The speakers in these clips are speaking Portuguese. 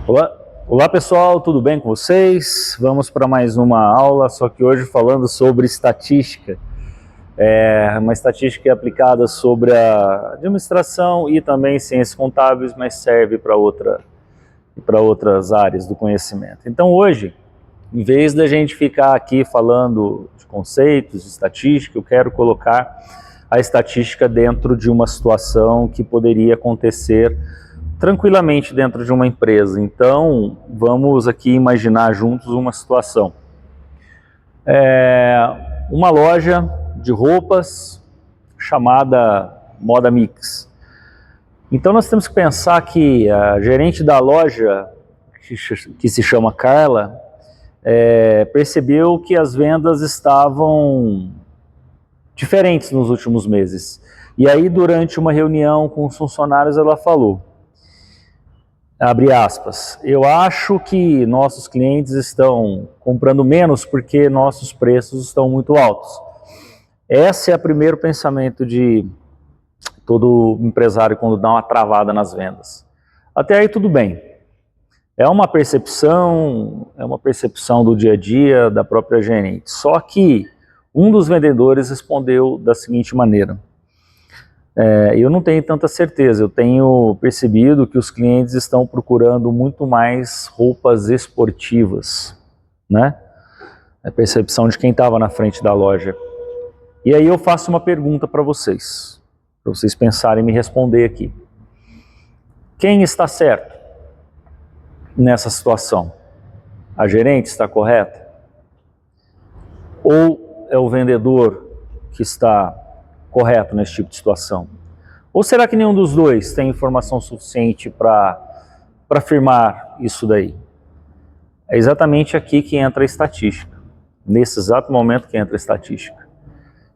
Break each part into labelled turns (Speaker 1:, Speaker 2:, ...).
Speaker 1: Olá pessoal, tudo bem com vocês? Vamos para mais uma aula, só que hoje falando sobre estatística. Uma estatística aplicada sobre a administração e também ciências contábeis, mas serve para outras áreas do conhecimento. Então hoje, em vez da gente ficar aqui falando de conceitos, de estatística, eu quero colocar a estatística dentro de uma situação que poderia acontecer tranquilamente dentro de uma empresa. Então, vamos aqui imaginar juntos uma situação. Uma loja de roupas chamada Moda Mix. Então, nós temos que pensar que a gerente da loja, que se chama Carla, percebeu que as vendas estavam diferentes nos últimos meses. E aí, durante uma reunião com os funcionários, ela falou, abre aspas, eu acho que nossos clientes estão comprando menos porque nossos preços estão muito altos. Esse é o primeiro pensamento de todo empresário quando dá uma travada nas vendas. Até aí tudo bem. É uma percepção do dia a dia da própria gerente. Só que um dos vendedores respondeu da seguinte maneira. Eu não tenho tanta certeza, eu tenho percebido que os clientes estão procurando muito mais roupas esportivas, né? É a percepção de quem estava na frente da loja. E aí eu faço uma pergunta para vocês pensarem e me responder aqui. Quem está certo nessa situação? A gerente está correta? Ou é o vendedor que está correto nesse tipo de situação? Ou será que nenhum dos dois tem informação suficiente para afirmar isso daí? É exatamente aqui que entra a estatística, nesse exato momento que entra a estatística.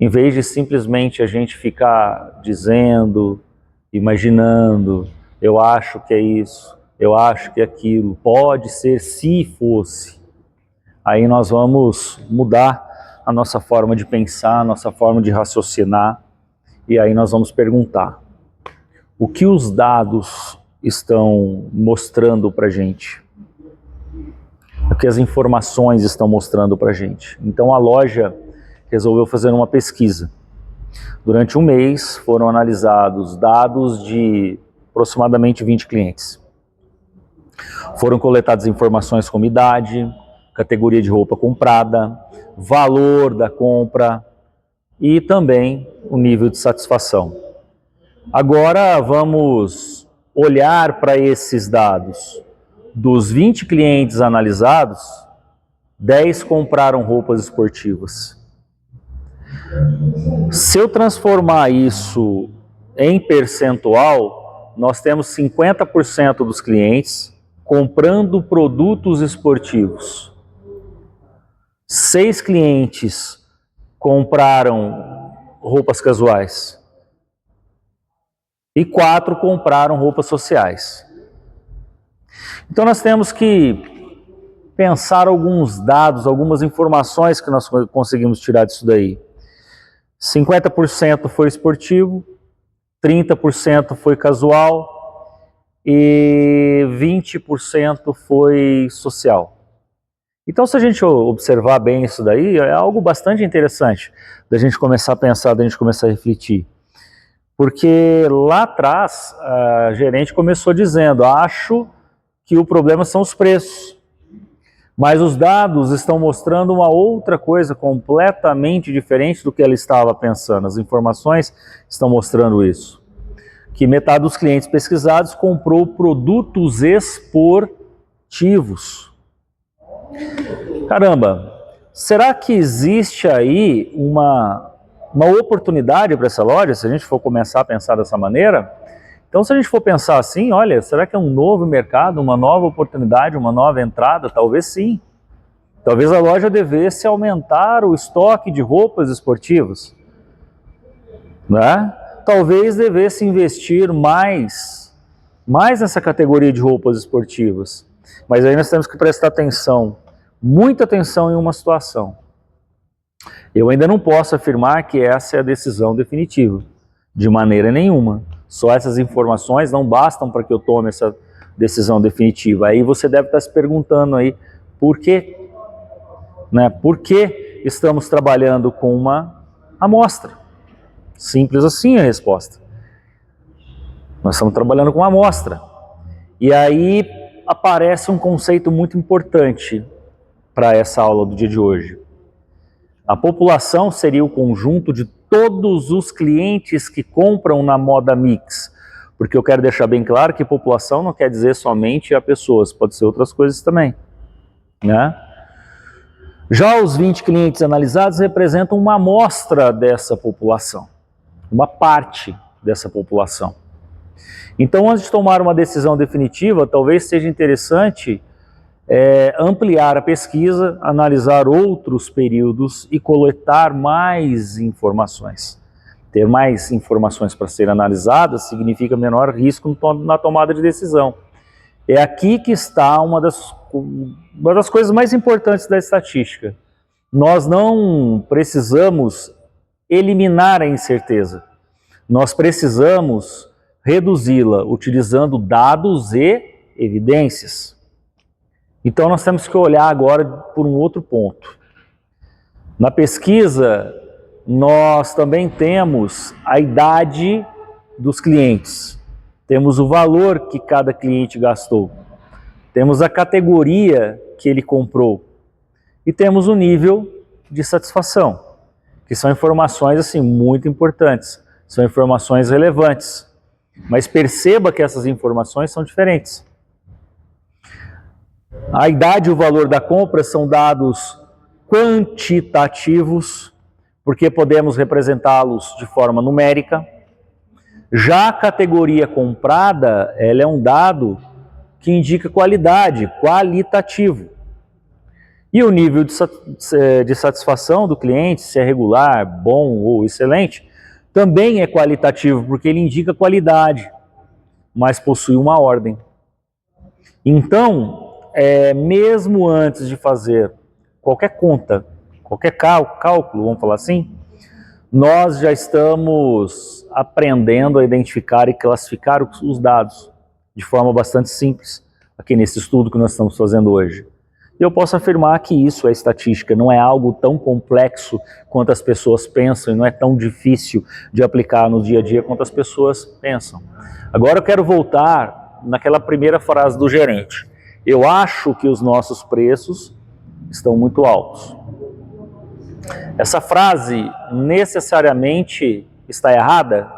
Speaker 1: Em vez de simplesmente a gente ficar dizendo, imaginando, eu acho que é isso, eu acho que é aquilo, pode ser se fosse. Aí nós vamos mudar a nossa forma de pensar, a nossa forma de raciocinar, e aí nós vamos perguntar, o que os dados estão mostrando para a gente? O que as informações estão mostrando para a gente? Então a loja resolveu fazer uma pesquisa. Durante um mês foram analisados dados de aproximadamente 20 clientes. Foram coletadas informações como idade, categoria de roupa comprada, valor da compra e também o nível de satisfação. Agora vamos olhar para esses dados. Dos 20 clientes analisados, 10 compraram roupas esportivas. Se eu transformar isso em percentual, nós temos 50% dos clientes comprando produtos esportivos. 6 clientes compraram roupas casuais. E 4 compraram roupas sociais. Então nós temos que pensar alguns dados, algumas informações que nós conseguimos tirar disso daí. 50% foi esportivo, 30% foi casual e 20% foi social. Então se a gente observar bem isso daí, é algo bastante interessante da gente começar a pensar, da gente começar a refletir. Porque lá atrás a gerente começou dizendo, acho que o problema são os preços. Mas os dados estão mostrando uma outra coisa completamente diferente do que ela estava pensando. As informações estão mostrando isso. Que metade dos clientes pesquisados comprou produtos esportivos. Caramba, será que existe aí uma oportunidade para essa loja, se a gente for começar a pensar dessa maneira? Então, se a gente for pensar assim, olha, será que é um novo mercado, uma nova oportunidade, uma nova entrada? Talvez sim. Talvez a loja devesse aumentar o estoque de roupas esportivas, né? Talvez devesse investir mais nessa categoria de roupas esportivas. Mas aí nós temos que prestar atenção, muita atenção em uma situação. Eu ainda não posso afirmar que essa é a decisão definitiva, de maneira nenhuma. Só essas informações não bastam para que eu tome decisão definitiva. Aí você deve estar se perguntando aí, por quê? Né? Por que estamos trabalhando com uma amostra? Simples assim a resposta. Nós estamos trabalhando com uma amostra. E aí aparece um conceito muito importante para essa aula do dia de hoje. A população seria o conjunto de todos os clientes que compram na moda mix. Porque eu quero deixar bem claro que população não quer dizer somente a pessoas, pode ser outras coisas também, né? Já os 20 clientes analisados representam uma amostra dessa população, uma parte dessa população. Então, antes de tomar uma decisão definitiva, talvez seja interessante ampliar a pesquisa, analisar outros períodos e coletar mais informações. Ter mais informações para serem analisadas significa menor risco na tomada de decisão. É aqui que está uma das coisas mais importantes da estatística. Nós não precisamos eliminar a incerteza. Nós precisamos reduzi-la utilizando dados e evidências. Então nós temos que olhar agora por um outro ponto. Na pesquisa, nós também temos a idade dos clientes. Temos o valor que cada cliente gastou. Temos a categoria que ele comprou. E temos o nível de satisfação, que são informações assim, muito importantes. São informações relevantes. Mas perceba que essas informações são diferentes. A idade e o valor da compra são dados quantitativos, porque podemos representá-los de forma numérica. Já a categoria comprada, ela é um dado que indica qualidade, qualitativo. E o nível de satisfação do cliente, se é regular, bom ou excelente, também é qualitativo, porque ele indica qualidade, mas possui uma ordem. Então, mesmo antes de fazer qualquer conta, qualquer cálculo, vamos falar assim, nós já estamos aprendendo a identificar e classificar os dados de forma bastante simples, aqui nesse estudo que nós estamos fazendo hoje. E eu posso afirmar que isso é estatística, não é algo tão complexo quanto as pessoas pensam e não é tão difícil de aplicar no dia a dia quanto as pessoas pensam. Agora eu quero voltar naquela primeira frase do gerente. Eu acho que os nossos preços estão muito altos. Essa frase necessariamente está errada?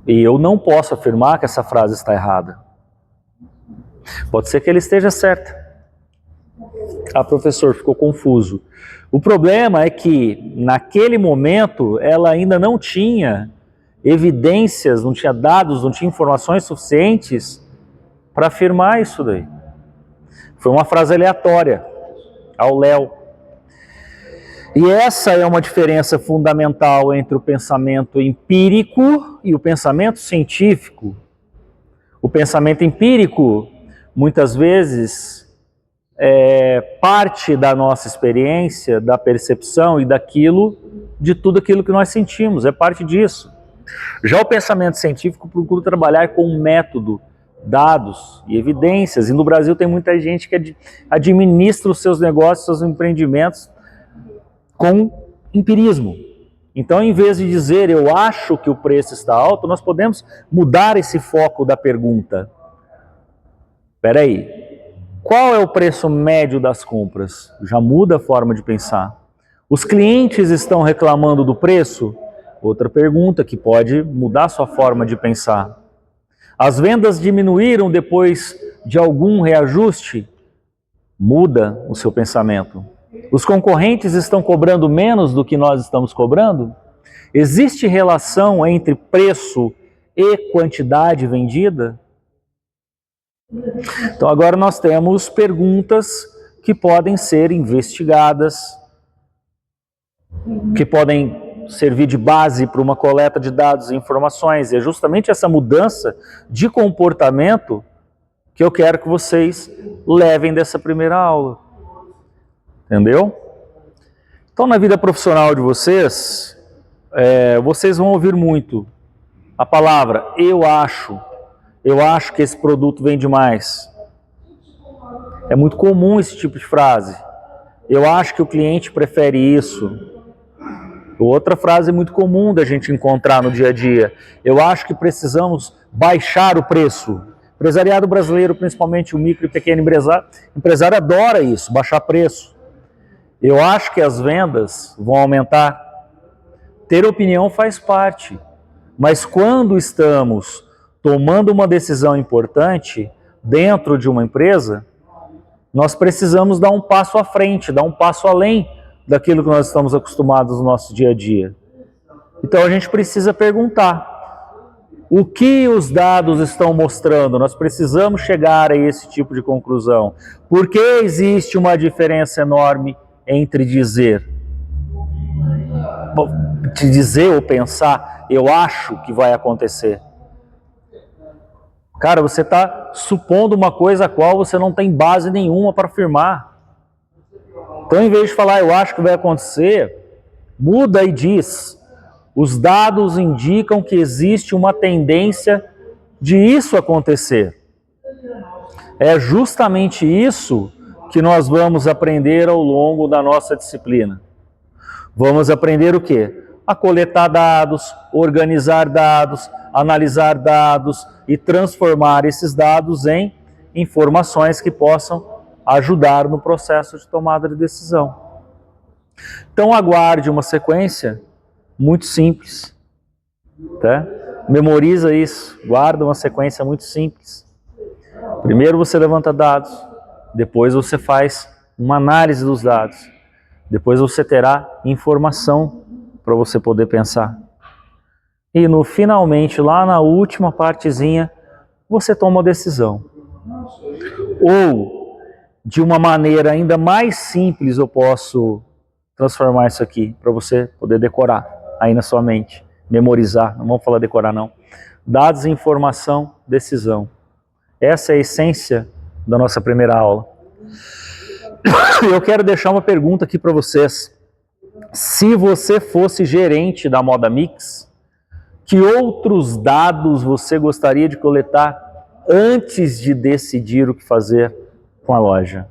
Speaker 1: E eu não posso afirmar que essa frase está errada. Pode ser que ele esteja certo. Ah, professor, ficou confuso. O problema é que, naquele momento, ela ainda não tinha evidências, não tinha dados, não tinha informações suficientes para afirmar isso daí. Foi uma frase aleatória, ao léu. E essa é uma diferença fundamental entre o pensamento empírico e o pensamento científico. O pensamento empírico, muitas vezes, parte da nossa experiência, da percepção e de tudo aquilo que nós sentimos, é parte disso. Já o pensamento científico procura trabalhar com um método, dados e evidências, e no Brasil tem muita gente que administra os seus negócios, seus empreendimentos com empirismo. Então, em vez de dizer eu acho que o preço está alto, nós podemos mudar esse foco da pergunta. Espera aí, qual é o preço médio das compras? Já muda a forma de pensar. Os clientes estão reclamando do preço? Outra pergunta que pode mudar a sua forma de pensar. As vendas diminuíram depois de algum reajuste? Muda o seu pensamento. Os concorrentes estão cobrando menos do que nós estamos cobrando? Existe relação entre preço e quantidade vendida? Então agora nós temos perguntas que podem ser investigadas, que podem servir de base para uma coleta de dados e informações. E é justamente essa mudança de comportamento que eu quero que vocês levem dessa primeira aula. Entendeu? Então, na vida profissional de vocês, vocês vão ouvir muito a palavra eu acho, Eu acho que esse produto vende mais. É muito comum esse tipo de frase. Eu acho que o cliente prefere isso. Outra frase muito comum da gente encontrar no dia a dia. Eu acho que precisamos baixar o preço. O empresariado brasileiro, principalmente o micro e pequeno empresário, adora isso, baixar preço. Eu acho que as vendas vão aumentar. Ter opinião faz parte. Mas quando estamos tomando uma decisão importante dentro de uma empresa, nós precisamos dar um passo à frente, dar um passo além daquilo que nós estamos acostumados no nosso dia a dia. Então a gente precisa perguntar: o que os dados estão mostrando? Nós precisamos chegar a esse tipo de conclusão. Por que existe uma diferença enorme entre dizer ou pensar, eu acho que vai acontecer? Cara, você está supondo uma coisa a qual você não tem base nenhuma para afirmar. Então, em vez de falar, eu acho que vai acontecer, muda e diz, os dados indicam que existe uma tendência de isso acontecer. É justamente isso que nós vamos aprender ao longo da nossa disciplina. Vamos aprender o quê? A coletar dados, organizar dados, analisar dados e transformar esses dados em informações que possam ajudar no processo de tomada de decisão. Então aguarde uma sequência muito simples, tá? Memoriza isso, guarda uma sequência muito simples. Primeiro você levanta dados, depois você faz uma análise dos dados, depois você terá informação para você poder pensar. E finalmente, lá na última partezinha, você toma uma decisão. Ou de uma maneira ainda mais simples eu posso transformar isso aqui para você poder decorar aí na sua mente, memorizar, não vamos falar decorar não. Dados, informação, decisão. Essa é a essência da nossa primeira aula. Eu quero deixar uma pergunta aqui para vocês. Se você fosse gerente da Moda Mix, que outros dados você gostaria de coletar antes de decidir o que fazer com a loja?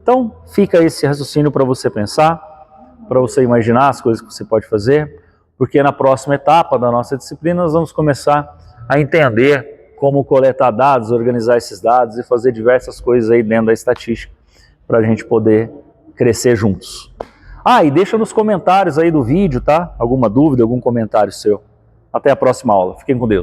Speaker 1: Então, fica esse raciocínio para você pensar, para você imaginar as coisas que você pode fazer, porque na próxima etapa da nossa disciplina nós vamos começar a entender como coletar dados, organizar esses dados e fazer diversas coisas aí dentro da estatística para a gente poder crescer juntos. E deixa nos comentários aí do vídeo, tá? Alguma dúvida, algum comentário seu. Até a próxima aula. Fiquem com Deus.